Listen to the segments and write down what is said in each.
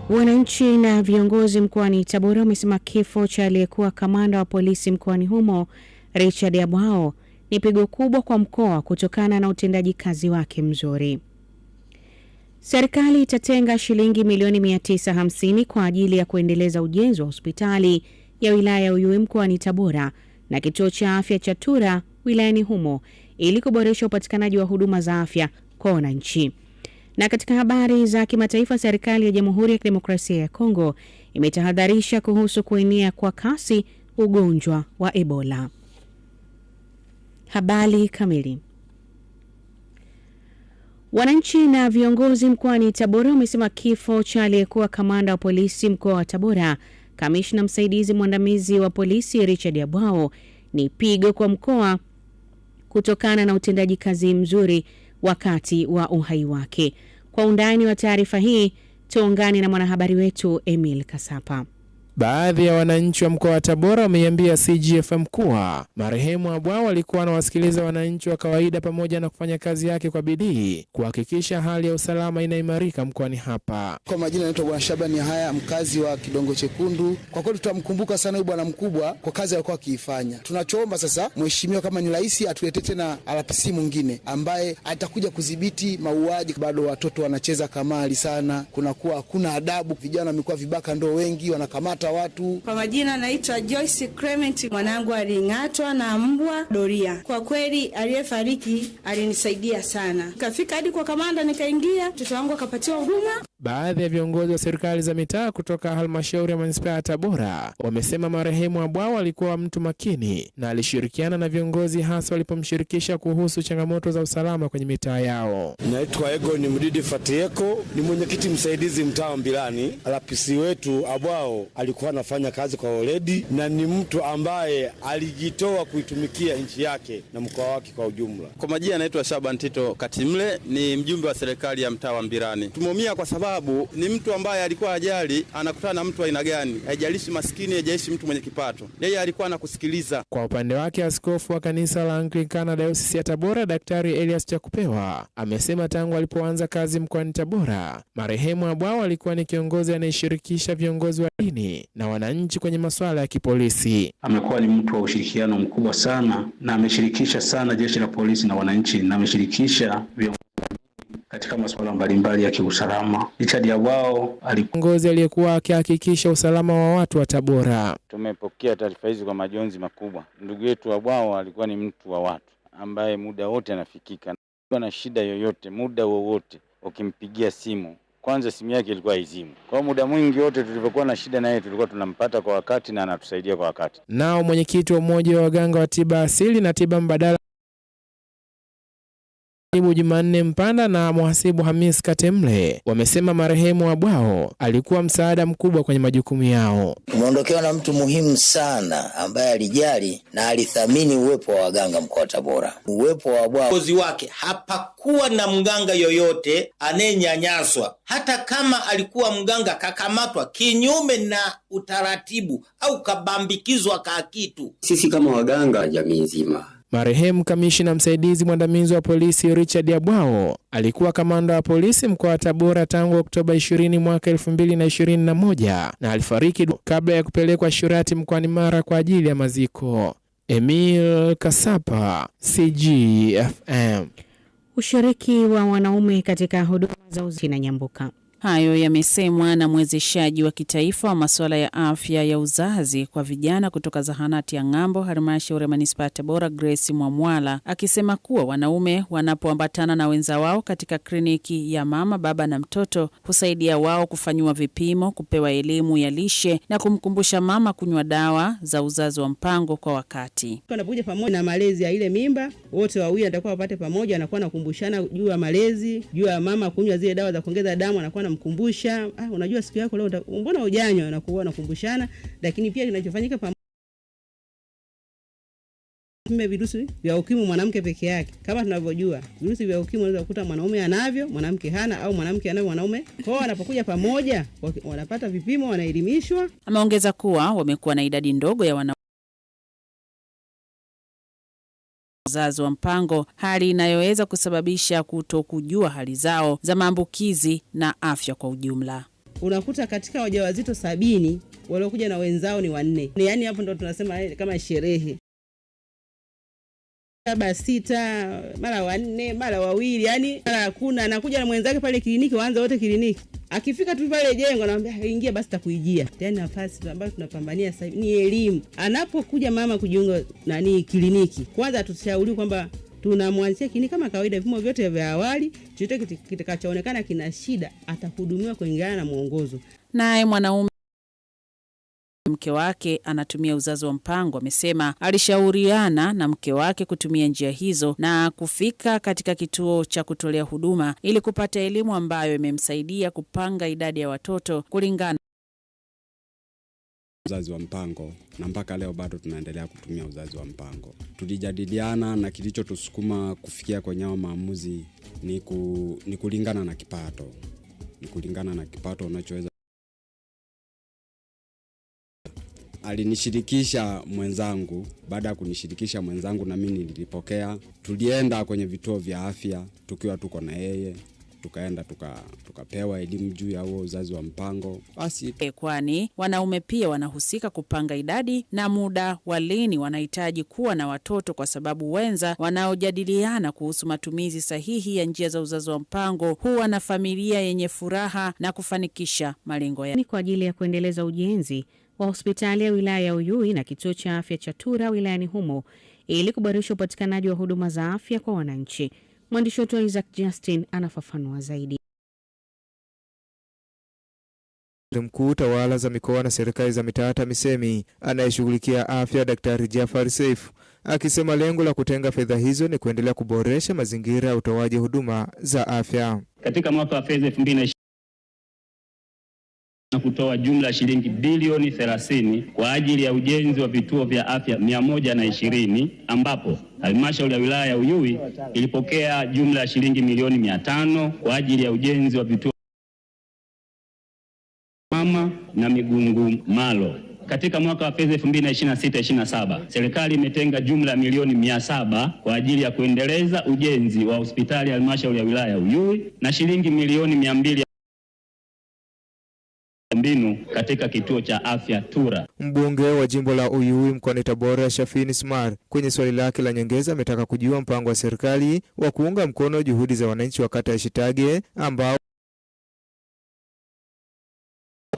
Wananchi na viongozi mkoani Tabora wamesema kifo cha aliyekuwa kamanda wa polisi mkoani humo Richard Yabwao ni pigo kubwa kwa mkoa kutokana na utendaji kazi wake mzuri. Serikali itatenga shilingi milioni 950 kwa ajili ya kuendeleza ujenzi wa hospitali ya wilaya ya Uyui mkoani Tabora na kituo cha afya cha Tura wilayani humo ili kuboresha upatikanaji wa huduma za afya kwa wananchi. Na katika habari za kimataifa, serikali ya Jamhuri ya Kidemokrasia ya Kongo imetahadharisha kuhusu kuenea kwa kasi ugonjwa wa Ebola. Habari kamili. Wananchi na viongozi mkoani Tabora wamesema kifo cha aliyekuwa kamanda wa polisi mkoa wa Tabora, kamishna msaidizi mwandamizi wa polisi Richard Yabwao, ni pigo kwa mkoa kutokana na utendaji kazi mzuri wakati wa uhai wake. Kwa undani wa taarifa hii, tuungane na mwanahabari wetu Emil Kasapa. Baadhi ya wananchi wa mkoa wa Tabora wameiambia CGFM kuwa marehemu Yabwao alikuwa anawasikiliza wananchi wa kawaida pamoja na kufanya kazi yake kwa bidii kuhakikisha hali ya usalama inaimarika mkoani hapa. Kwa majina naitwa Bwana Shabani Haya, mkazi wa Kidongo Chekundu. Kwa kweli tutamkumbuka sana huyu bwana mkubwa kwa kazi alikuwa akiifanya. Tunachoomba sasa, mheshimiwa kama ni rais atulete tena RPC mwingine ambaye atakuja kudhibiti mauaji. Bado watoto wanacheza kamari sana, kunakuwa hakuna adabu, vijana wamekuwa vibaka ndo wengi wanakamata watu. Kwa majina naitwa Joyce Clement, mwanangu aling'atwa na mbwa doria. Kwa kweli aliyefariki alinisaidia sana. Kafika hadi kwa kamanda nikaingia, mtoto wangu akapatiwa huduma. Baadhi ya viongozi wa serikali za mitaa kutoka halmashauri ya manispaa ya Tabora wamesema marehemu Yabwao alikuwa mtu makini na alishirikiana na viongozi hasa walipomshirikisha kuhusu changamoto za usalama kwenye mitaa yao. Naitwa Egon Mdidi Fatieko, ni mwenyekiti msaidizi mtaa wa Mbilani. RPC wetu Yabwao alikuwa anafanya kazi kwa weledi na ni mtu ambaye alijitoa kuitumikia nchi yake na mkoa wake kwa ujumla. Kwa majina naitwa Shaban Tito Katimle, ni mjumbe wa serikali ya mtaa wa Mbilani. Tumeumia kwa sababu ni mtu ambaye alikuwa ajali, anakutana na mtu aina gani, haijalishi maskini, haijalishi mtu mwenye kipato, yeye alikuwa anakusikiliza. Kwa upande wake, askofu wa kanisa la Anglikana Dayosisi ya Tabora Daktari Elias Chakupewa amesema tangu alipoanza kazi mkoani Tabora, marehemu Yabwao alikuwa ni kiongozi anayeshirikisha viongozi wa dini na wananchi kwenye masuala ya kipolisi. Amekuwa ni mtu wa ushirikiano mkubwa sana na ameshirikisha sana jeshi la polisi na wananchi na ameshirikisha katika masuala mbalimbali ya kiusalama. Richard Yabwao kiongozi aliyekuwa akihakikisha usalama wa watu wa Tabora. Tumepokea taarifa hizi kwa majonzi makubwa. Ndugu yetu Yabwao alikuwa ni mtu wa watu ambaye muda wote anafikika. Na shida yoyote muda wowote ukimpigia simu, kwanza simu yake ilikuwa izimu. Kwa muda mwingi wote tulivyokuwa na shida naye tulikuwa tunampata kwa wakati na anatusaidia kwa wakati. Nao mwenyekiti wa umoja wa waganga wa tiba asili na tiba mbadala Jumanne Mpanda na mhasibu Hamis Katemle wamesema marehemu Yabwao alikuwa msaada mkubwa kwenye majukumu yao. Tumeondokewa na mtu muhimu sana ambaye alijali na alithamini uwepo wa waganga mkoa wa Tabora. Uwepo wa Yabwao, uongozi wake, hapakuwa na mganga yoyote anayenyanyaswa. Hata kama alikuwa mganga kakamatwa kinyume na utaratibu au kabambikizwa ka kitu, sisi kama waganga jamii nzima. Marehemu kamishna msaidizi mwandamizi wa polisi Richard Yabwao alikuwa kamanda wa polisi mkoa wa Tabora tangu Oktoba 20 mwaka 2021 na alifariki kabla ya kupelekwa Shirati mkoani Mara kwa ajili ya maziko. Emil Kasapa, CGFM. Ushiriki wa wanaume katika huduma za uzazi na nyambuka. Hayo yamesemwa na mwezeshaji wa kitaifa wa masuala ya afya ya uzazi kwa vijana kutoka zahanati ya Ng'ambo, halmashauri ya manispaa ya Tabora, Grace Mwamwala, akisema kuwa wanaume wanapoambatana na wenza wao katika kliniki ya mama, baba na mtoto husaidia wao kufanywa vipimo, kupewa elimu ya lishe na kumkumbusha mama kunywa dawa za uzazi wa mpango kwa wakati. Wanapokuja pamoja na malezi ya ile mimba, wote wawili atakuwa wapate pamoja, anakuwa nakumbushana juu ya malezi, juu ya mama kunywa zile dawa za kuongeza damu, anakuwa mkumbusha, unajua siku yako leo mbona hujanywa, na kuwa nakumbushana. Lakini pia kinachofanyika pamoja, virusi vya ukimwi mwanamke peke yake. Kama tunavyojua, virusi vya ukimwi unaweza kukuta mwanaume anavyo, mwanamke hana, au mwanamke anavyo, mwanaume. Kwa hiyo wanapokuja pamoja, wanapata vipimo, wanaelimishwa. Ameongeza kuwa wamekuwa na idadi ndogo ya uzazi wa mpango, hali inayoweza kusababisha kutokujua hali zao za maambukizi na afya kwa ujumla. unakuta katika wajawazito 70 waliokuja na wenzao ni 4. Yaani hapo ndo tunasema kama sherehe. 7, 6, mara 4, mara 2, yani mara hakuna, anakuja na mwenzake pale kliniki, waanze wote kliniki. Akifika tu pale jengo anamwambia ingia basi takuijia. Yaani nafasi ambayo tunapambania sasa ni elimu. Anapokuja mama kujiunga kliniki, kwanza tutashauri kwamba tunamwanzia kliniki kama kawaida, vipimo vyote vya awali, chochote kitakachoonekana kina shida atahudumiwa kulingana na mwongozo. Naye mwanaume mke wake anatumia uzazi wa mpango amesema alishauriana na mke wake kutumia njia hizo na kufika katika kituo cha kutolea huduma ili kupata elimu ambayo imemsaidia kupanga idadi ya watoto kulingana uzazi wa mpango, na mpaka leo bado tunaendelea kutumia uzazi wa mpango. Tulijadiliana na kilichotusukuma kufikia kwenye maamuzi ni kulingana na kipato. Ni kulingana na kipato unachoweza. Alinishirikisha mwenzangu, baada ya kunishirikisha mwenzangu na mimi nilipokea. Tulienda kwenye vituo vya afya tukiwa tuko na yeye, tukaenda tukapewa elimu juu ya huo uzazi wa mpango. Basi kwani wanaume pia wanahusika kupanga idadi na muda wa lini wanahitaji kuwa na watoto, kwa sababu wenza wanaojadiliana kuhusu matumizi sahihi ya njia za uzazi wa mpango huwa na familia yenye furaha na kufanikisha malengo yao. Ni kwa ajili ya kuendeleza ujenzi wa hospitali ya wilaya ya Uyui na kituo cha afya cha Tura wilayani humo ili kuboresha upatikanaji wa huduma za afya kwa wananchi. Mwandishi wetu Isaac Justin anafafanua zaidi. Mkuu tawala za mikoa na serikali za mitaa TAMISEMI anayeshughulikia afya Daktari Jafar Seif akisema lengo la kutenga fedha hizo ni kuendelea kuboresha mazingira ya utoaji huduma za afya. Katika mwaka wa fedha 2020 na kutoa jumla shilingi bilioni 30 kwa ajili ya ujenzi wa vituo vya afya 120, ambapo halmashauri ya wilaya ya Uyui ilipokea jumla ya shilingi milioni 500 kwa ajili ya ujenzi wa vituo Mama na Migungu Malo. Katika mwaka wa fedha 2026-27 serikali imetenga jumla ya milioni 700 kwa ajili ya kuendeleza ujenzi wa hospitali ya halmashauri ya wilaya ya Uyui na shilingi milioni 200 mbinu katika kituo cha afya Tura. Mbunge wa jimbo la Uyui mkoani Tabora Shafini Smar kwenye swali lake la nyongeza ametaka kujua mpango wa serikali wa kuunga mkono juhudi za wananchi wa kata ya Shitage ambao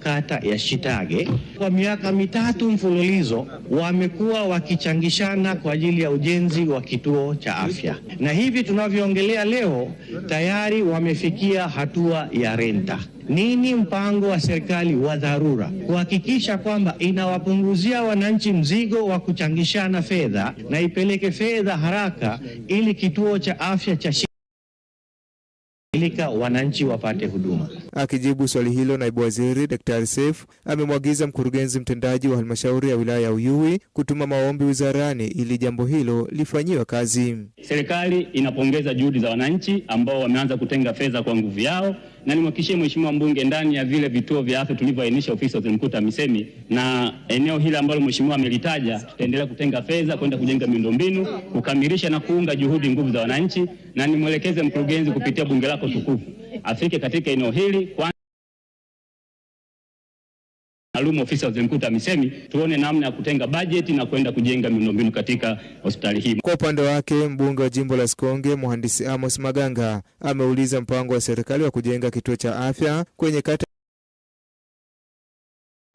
kata ya Shitage kwa miaka 3 mfululizo wamekuwa wakichangishana kwa ajili ya ujenzi wa kituo cha afya, na hivi tunavyoongelea leo tayari wamefikia hatua ya renta. Nini mpango wa serikali wa dharura kuhakikisha kwamba inawapunguzia wananchi mzigo wa kuchangishana fedha na ipeleke fedha haraka ili kituo cha afya cha wananchi wapate huduma? Akijibu swali hilo, naibu waziri Daktari Seif amemwagiza mkurugenzi mtendaji wa halmashauri ya wilaya ya Uyui kutuma maombi wizarani ili jambo hilo lifanyiwe kazi. Serikali inapongeza juhudi za wananchi ambao wameanza kutenga fedha kwa nguvu yao, na nimhakikishie mheshimiwa mbunge ndani ya vile vituo vya afya tulivyoainisha ofisi ya waziri mkuu TAMISEMI na eneo hili ambalo mheshimiwa amelitaja, tutaendelea kutenga fedha kwenda kujenga miundombinu, kukamilisha na kuunga juhudi nguvu za wananchi, na nimwelekeze mkurugenzi kupitia bunge lako tukufu afike katika eneo hili kwa maalum ofisi ya waziri mkuu TAMISEMI, tuone namna ya kutenga bajeti na kwenda kujenga miundombinu katika hospitali hii. Kwa upande wake, mbunge wa jimbo la Sikonge Mhandisi Amos Maganga ameuliza mpango wa serikali wa kujenga kituo cha afya kwenye kata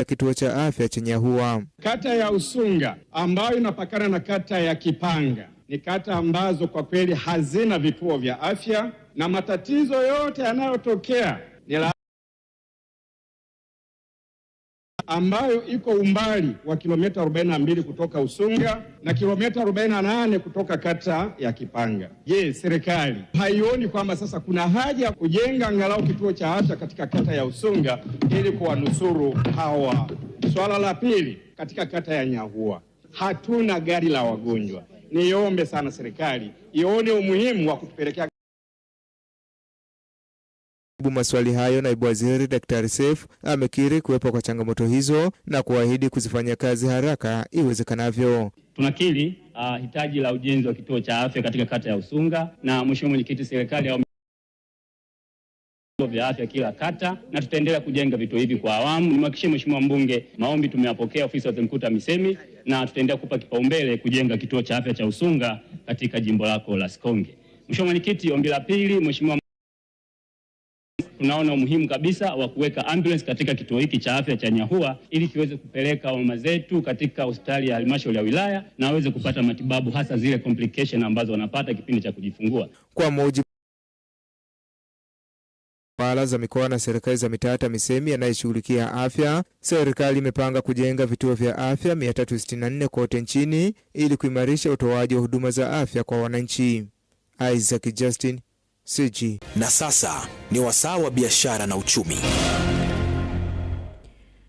kituo cha afya cha Nyahua. Kata ya Usunga ambayo inapakana na kata ya Kipanga ni kata ambazo kwa kweli hazina vituo vya afya, na matatizo yote yanayotokea ni ambayo iko umbali wa kilomita 42 kutoka Usunga na kilomita 48 kutoka kata ya Kipanga. Je, serikali haioni kwamba sasa kuna haja ya kujenga angalau kituo cha afya katika kata ya Usunga ili kuwanusuru hawa? Swala la pili, katika kata ya Nyahua hatuna gari la wagonjwa. Niombe sana serikali ione umuhimu wa kutupelekea maswali hayo. Naibu waziri Daktari Seif amekiri kuwepo kwa changamoto hizo na kuahidi kuzifanyia kazi haraka iwezekanavyo. Tunakiri hitaji la ujenzi wa kituo cha afya katika kata ya Usunga, na mheshimiwa mwenyekiti, serikali vya afya kila kata, na tutaendelea kujenga vituo hivi kwa awamu. Nimhakikishie Mheshimiwa mbunge, maombi tumeyapokea ofisi ya Waziri Mkuu TAMISEMI, na tutaendelea kupa kipaumbele kujenga kituo cha afya cha Usunga katika jimbo lako la Sikonge. Mheshimiwa Mwenyekiti, ombi la pili, Mheshimiwa, tunaona umuhimu kabisa wa kuweka ambulance katika kituo hiki cha afya cha Nyahua ili kiweze kupeleka mama zetu katika hospitali ya halmashauri ya wilaya na waweze kupata matibabu, hasa zile complication ambazo wanapata kipindi cha kujifungua. Kwa mujibu tawala za mikoa na serikali za mitaa TAMISEMI anayeshughulikia afya, serikali imepanga kujenga vituo vya afya 364 kote nchini ili kuimarisha utoaji wa huduma za afya kwa wananchi. Isaac Justin, CG. Na sasa ni wasaa wa biashara na uchumi.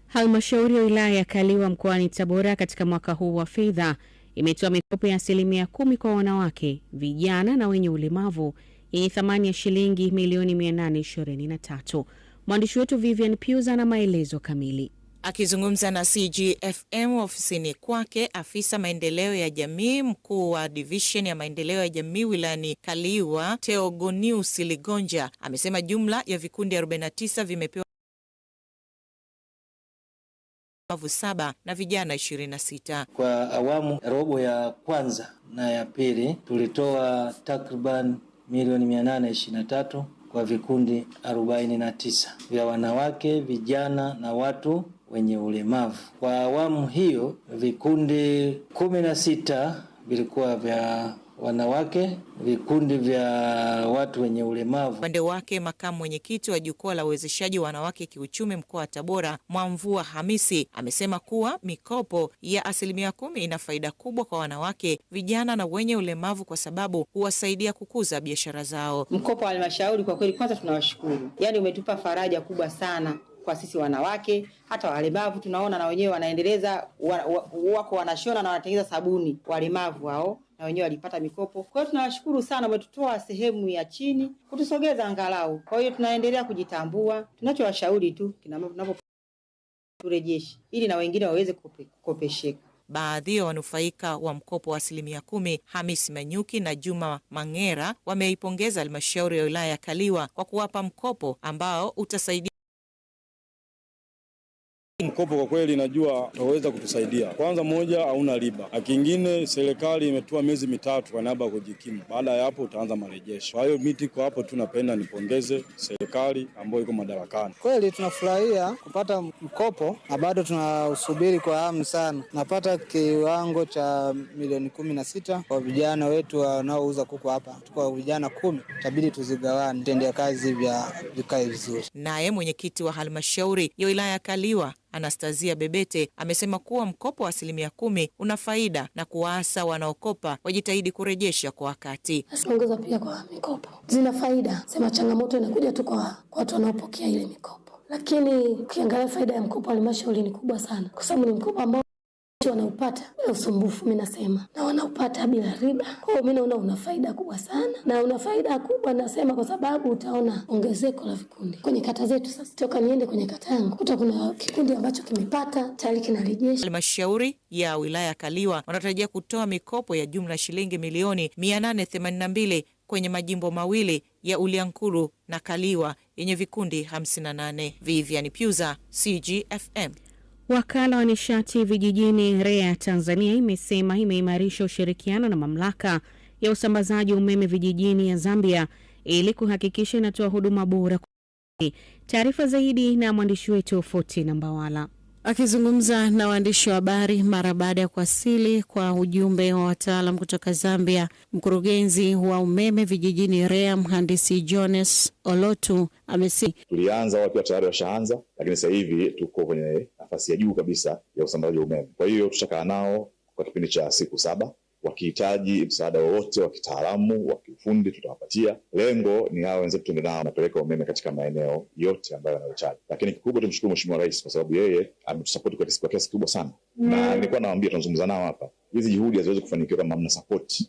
Halmashauri ya wilaya ya Kaliwa mkoani Tabora katika mwaka huu wa fedha imetoa mikopo ya 10% kwa wanawake, vijana na wenye ulemavu yenye thamani ya shilingi milioni 823. Mwandishi wetu Vivian Piuza na maelezo kamili. Akizungumza na CGFM ofisini kwake, afisa maendeleo ya jamii mkuu wa division ya maendeleo ya jamii wilayani Kaliwa, Theogonius Ligonja, amesema jumla ya vikundi 49 vimepewa 7 na vijana 26. Kwa awamu robo ya kwanza na ya pili tulitoa takriban milioni 823 kwa vikundi 49 vya wanawake, vijana na watu wenye ulemavu. Kwa awamu hiyo vikundi 16 vilikuwa vya wanawake, vikundi vya watu wenye ulemavu. Upande wake, makamu mwenyekiti wa jukwaa la uwezeshaji wa wanawake kiuchumi mkoa wa Tabora, Mwamvua Hamisi, amesema kuwa mikopo ya 10% ina faida kubwa kwa wanawake, vijana na wenye ulemavu kwa sababu huwasaidia kukuza biashara zao. Mkopo wa halmashauri kwa kweli kwanza tunawashukuru. Yaani umetupa faraja kubwa sana kwa sisi wanawake, hata walemavu tunaona na wenyewe wanaendeleza wako wanashona na wanatengeneza sabuni, walemavu hao na wenyewe walipata mikopo. Kwa hiyo tunawashukuru sana, umetutoa sehemu ya chini kutusogeza angalau. Kwa hiyo tunaendelea kujitambua. Tunachowashauri tu kina mama tunapo turejeshe ili na wengine waweze kukopesheka. Baadhi ya wanufaika wa mkopo wa 10%, Hamisi Manyuki na Juma Mangera, wameipongeza halmashauri ya wilaya ya Kaliwa kwa kuwapa mkopo ambao utasaidia. Mkopo kwa kweli najua utaweza kutusaidia. Kwanza moja, hauna riba. Na kingine, serikali imetoa miezi 3 kwa niaba ya kujikimu. Baada ya hapo utaanza marejesho. Kwa hiyo miti kwa hapo tunapenda nipongeze serikali ambayo iko madarakani. Kweli tunafurahia kupata mkopo na bado tunausubiri kwa hamu sana. Napata kiwango cha milioni 16 kwa vijana wetu wanaouza kuku hapa. Tuko vijana 10, itabidi tuzigawane, tende kazi vya vikae vizuri. Naye mwenyekiti wa halmashauri ya wilaya ya Kaliwa, Anastasia Bebete, amesema kuwa mkopo wa 10% una faida na kuwaasa wanaokopa wajitahidi kurejesha kwa wakati. Asiongeza pia kwa mikopo zina faida, sema changamoto inakuja tu kwa watu wanaopokea ile mikopo, lakini ukiangalia faida ya mkopo wa halmashauri ni kubwa sana, kwa sababu ni mkopo ambao wanaupata bila usumbufu, mimi nasema, na wanaupata bila riba. Kwa hiyo mimi naona una faida kubwa sana, na una faida kubwa nasema kwa sababu utaona ongezeko la vikundi kwenye kata zetu. Sasa toka niende kwenye kata yangu kuta kuna kikundi ambacho kimepata tayari kinarejesha. Halmashauri ya wilaya ya Kaliwa wanatarajia kutoa mikopo ya jumla shilingi milioni 882 kwenye majimbo mawili ya Uliankuru na Kaliwa yenye vikundi 58. Vivian Piuza, CGFM. Wakala wa nishati vijijini REA Tanzania imesema imeimarisha ushirikiano na mamlaka ya usambazaji umeme vijijini ya Zambia ili kuhakikisha inatoa huduma bora. Taarifa zaidi na mwandishi wetu Fortina Mbawala. Akizungumza na waandishi wa habari mara baada ya kuwasili kwa ujumbe wa wataalam kutoka Zambia, mkurugenzi wa umeme vijijini REA mhandisi Jones Olotu amesema tulianza, watu wa tayari washaanza, lakini sasa hivi tuko kwenye nafasi ya juu kabisa ya usambazaji wa umeme. Kwa hiyo tushakaa nao kwa kipindi cha siku 7. Wakihitaji msaada wowote wa kitaalamu, wa kiufundi tutawapatia. Lengo ni hao wenzetu tuende nao napeleka umeme katika maeneo yote ambayo yanahitaji. Lakini kikubwa tumshukuru Mheshimiwa Rais kwa sababu yeye ametusupport kwa kiasi kikubwa sana. Na nilikuwa nawaambia tunazungumza nao hapa, hizi juhudi haziwezi kufanikiwa kama hamna support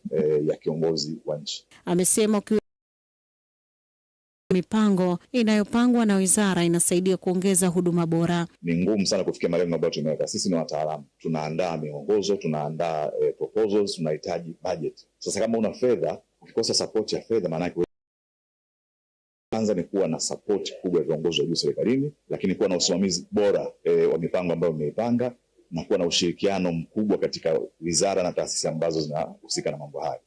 ya kiongozi wa nchi. Amesema mipango inayopangwa na wizara inasaidia kuongeza huduma bora. Ni ngumu sana kufikia malengo ambayo tumeweka. Sisi ni wataalamu, tunaandaa miongozo, tunaandaa proposals, tunahitaji budget. Sasa kama una fedha, ukikosa support ya fedha, maana yake kwanza ni kuwa na support kubwa ya viongozi wa juu serikalini, lakini kuwa na usimamizi bora wa mipango ambayo mmeipanga na kuwa na ushirikiano mkubwa katika wizara na taasisi ambazo zinahusika na mambo haya.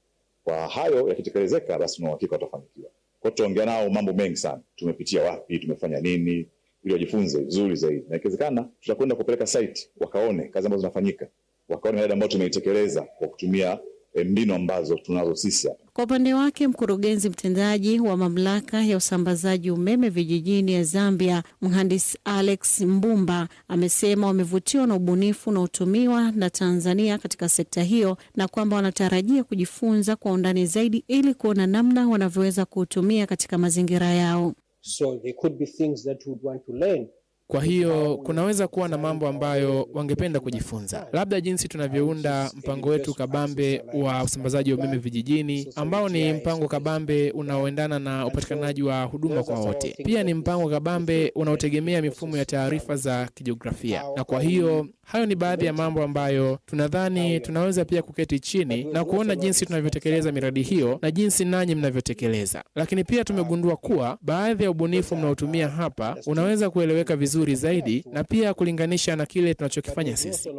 Kwa hayo yakitekelezeka, basi tuna uhakika watafanikiwa. Kwa hiyo tuongea nao mambo mengi sana, tumepitia wapi, tumefanya nini, ili wajifunze vizuri zaidi, na ikiwezekana tutakwenda kupeleka site wakaone kazi ambazo zinafanyika, wakaone yale ambayo tumeitekeleza kwa kutumia mbinu ambazo tunazo sisi hapa. Kwa upande wake, mkurugenzi mtendaji wa mamlaka ya usambazaji umeme vijijini ya Zambia, mhandisi Alex Mbumba, amesema wamevutiwa na ubunifu unaotumiwa na Tanzania katika sekta hiyo na kwamba wanatarajia kujifunza kwa undani zaidi ili kuona namna wanavyoweza kuutumia katika mazingira yao. So there could be things that we would want to learn. Kwa hiyo kunaweza kuwa na mambo ambayo wangependa kujifunza, labda jinsi tunavyounda mpango wetu kabambe wa usambazaji wa umeme vijijini, ambao ni mpango kabambe unaoendana na upatikanaji wa huduma kwa wote. Pia ni mpango kabambe unaotegemea mifumo ya taarifa za kijiografia. Na kwa hiyo hayo ni baadhi ya mambo ambayo tunadhani tunaweza pia kuketi chini na kuona jinsi tunavyotekeleza miradi hiyo na jinsi nanyi mnavyotekeleza. Lakini pia tumegundua kuwa baadhi ya ubunifu mnaotumia hapa unaweza kueleweka vizuri zaidi na pia kulinganisha na kile tunachokifanya sisi.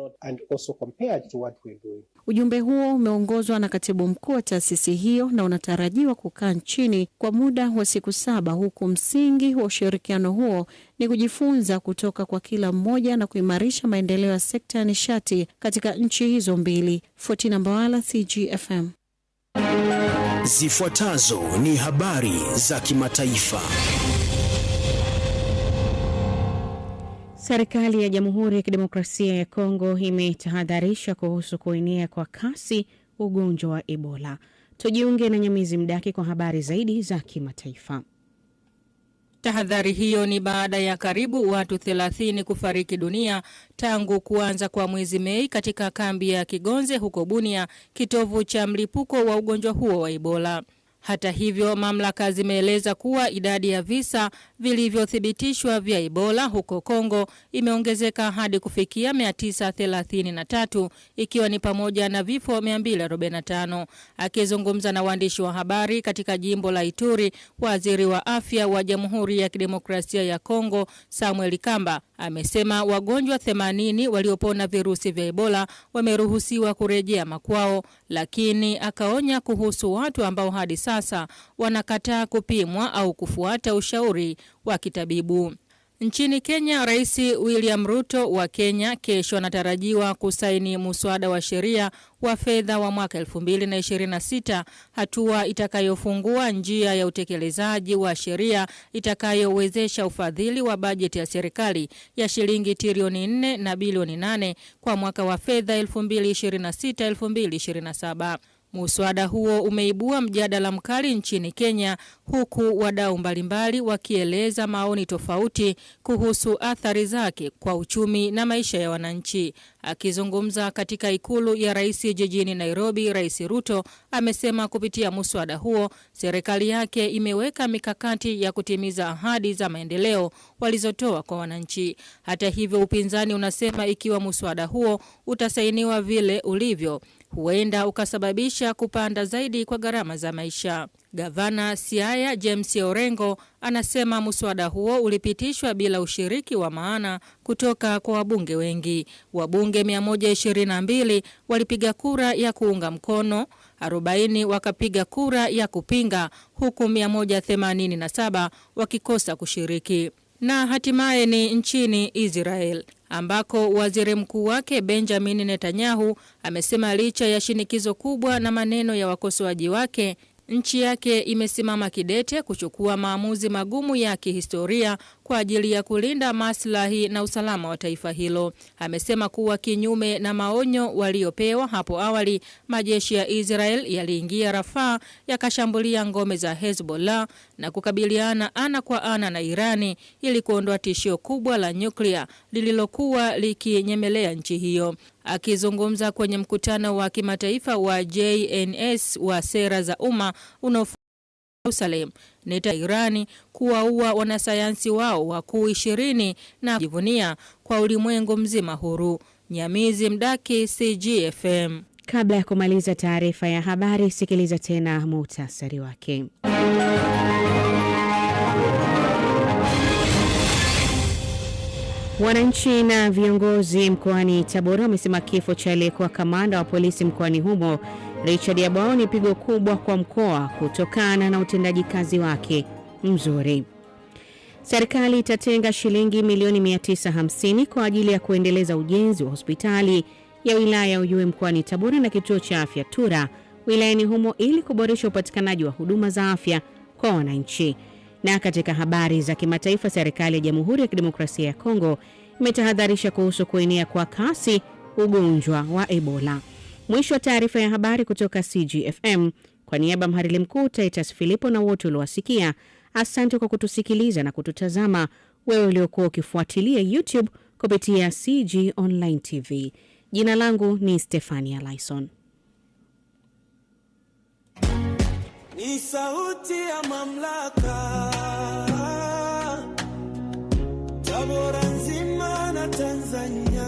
Ujumbe huo umeongozwa na katibu mkuu wa taasisi hiyo na unatarajiwa kukaa nchini kwa muda wa siku 7, huku msingi wa ushirikiano huo ni kujifunza kutoka kwa kila mmoja na kuimarisha maendeleo ya sekta ya nishati katika nchi hizo mbili. Fortina Mbawala, CGFM. Zifuatazo ni habari za kimataifa. Serikali ya Jamhuri ya Kidemokrasia ya Kongo imetahadharisha kuhusu kuenea kwa kasi ugonjwa wa Ebola. Tujiunge na Nyamizi Mdaki kwa habari zaidi za kimataifa. Tahadhari hiyo ni baada ya karibu watu 30 kufariki dunia tangu kuanza kwa mwezi Mei katika kambi ya Kigonze huko Bunia, kitovu cha mlipuko wa ugonjwa huo wa Ebola. Hata hivyo, mamlaka zimeeleza kuwa idadi ya visa vilivyothibitishwa vya Ebola huko Kongo imeongezeka hadi kufikia 933, ikiwa ni pamoja na vifo 245. Akizungumza na waandishi wa habari katika jimbo la Ituri, waziri wa afya wa Jamhuri ya Kidemokrasia ya Kongo, Samuel Kamba, amesema wagonjwa 80 waliopona virusi vya Ebola wameruhusiwa kurejea makwao, lakini akaonya kuhusu watu ambao hadi sasa wanakataa kupimwa au kufuata ushauri wa kitabibu. Nchini Kenya, Rais William Ruto wa Kenya kesho anatarajiwa kusaini muswada wa sheria wa fedha wa mwaka 2026, hatua itakayofungua njia ya utekelezaji wa sheria itakayowezesha ufadhili wa bajeti ya serikali ya shilingi trilioni 4 na bilioni 8 kwa mwaka wa fedha 2026-2027. Muswada huo umeibua mjadala mkali nchini Kenya, huku wadau mbalimbali wakieleza maoni tofauti kuhusu athari zake kwa uchumi na maisha ya wananchi. Akizungumza katika ikulu ya rais jijini Nairobi, Rais Ruto amesema kupitia muswada huo serikali yake imeweka mikakati ya kutimiza ahadi za maendeleo walizotoa kwa wananchi. Hata hivyo, upinzani unasema ikiwa muswada huo utasainiwa vile ulivyo, huenda ukasababisha kupanda zaidi kwa gharama za maisha. Gavana Siaya James Orengo anasema muswada huo ulipitishwa bila ushiriki wa maana kutoka kwa wabunge wengi. Wabunge 122 walipiga kura ya kuunga mkono, 40 wakapiga kura ya kupinga, huku 187 wakikosa kushiriki. Na hatimaye ni nchini Israel, ambako waziri mkuu wake Benjamin Netanyahu amesema licha ya shinikizo kubwa na maneno ya wakosoaji wake, nchi yake imesimama kidete kuchukua maamuzi magumu ya kihistoria kwa ajili ya kulinda maslahi na usalama wa taifa hilo. Amesema kuwa kinyume na maonyo waliopewa hapo awali, majeshi ya Israel yaliingia Rafah yakashambulia ngome za Hezbollah na kukabiliana ana kwa ana na Irani ili kuondoa tishio kubwa la nyuklia lililokuwa likinyemelea nchi hiyo. Akizungumza kwenye mkutano wa kimataifa wa JNS wa sera za umma unaofanyika Jerusalem, Irani kuwaua wanasayansi wao wakuu 20 na kujivunia kwa ulimwengu mzima huru. Nyamizi Mdaki, CGFM. Kabla ya kumaliza taarifa ya habari, sikiliza tena muhtasari wake. Wananchi na viongozi mkoani Tabora wamesema kifo cha aliyekuwa kamanda wa polisi mkoani humo Richard Yabwao ni pigo kubwa kwa mkoa kutokana na utendaji kazi wake mzuri. Serikali itatenga shilingi milioni 950 kwa ajili ya kuendeleza ujenzi wa hospitali ya wilaya ya Uyui mkoani Tabora na kituo cha afya Tura wilayani humo ili kuboresha upatikanaji wa huduma za afya kwa wananchi. Na katika habari za kimataifa, serikali ya Jamhuri ya Kidemokrasia ya Kongo imetahadharisha kuhusu kuenea kwa kasi ugonjwa wa Ebola. Mwisho wa taarifa ya habari kutoka CGFM. Kwa niaba ya mhariri mkuu Titus Filipo na wote uliowasikia, asante kwa kutusikiliza na kututazama wewe uliokuwa ukifuatilia YouTube kupitia CG Online TV. Jina langu ni Stefania Lyson. Ni sauti ya mamlaka, Tabora nzima na Tanzania.